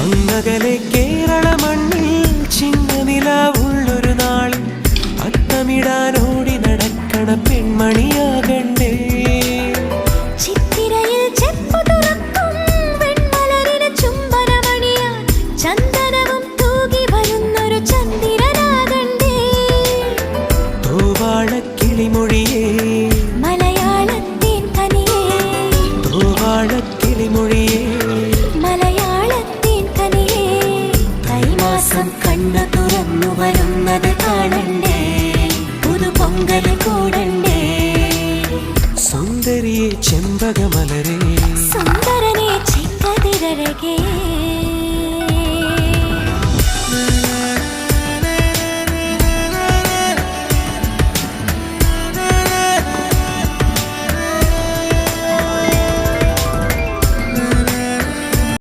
അങ്ങകലെ കേരള മണ്ണിൽ ചിന്നനിലാവുള്ളൊരു നാളിൽ അത്തമിടാനോടി നടക്കണ പെൺമണിയാകണ്ടേ. ചിത്തിരയിൽ ചെപ്പു തുറക്കും വെൺമലരിന് ചുംബനമണിയാൻ ചന്ദനവും തൂകി വരുന്നൊരു ചന്ദ്രനാകണ്ടേ. തൂവാളക്കിളിമൊഴിയേ മലയാളത്തിൻ കനിയേ, തൂവാളക്കിളിമൊഴിയേ മലയാളത്തിൻ കനിയേ. കൈമാസം കണ്ണു തുറന്നു വരുന്നത് കാണണ്ടേ, പുതുപൊങ്കൽ കൂടണ്ടേ. സുന്ദരിയെ ചെമ്പകമലരേ, സുന്ദരനെ ചെങ്കതിരഴകേ.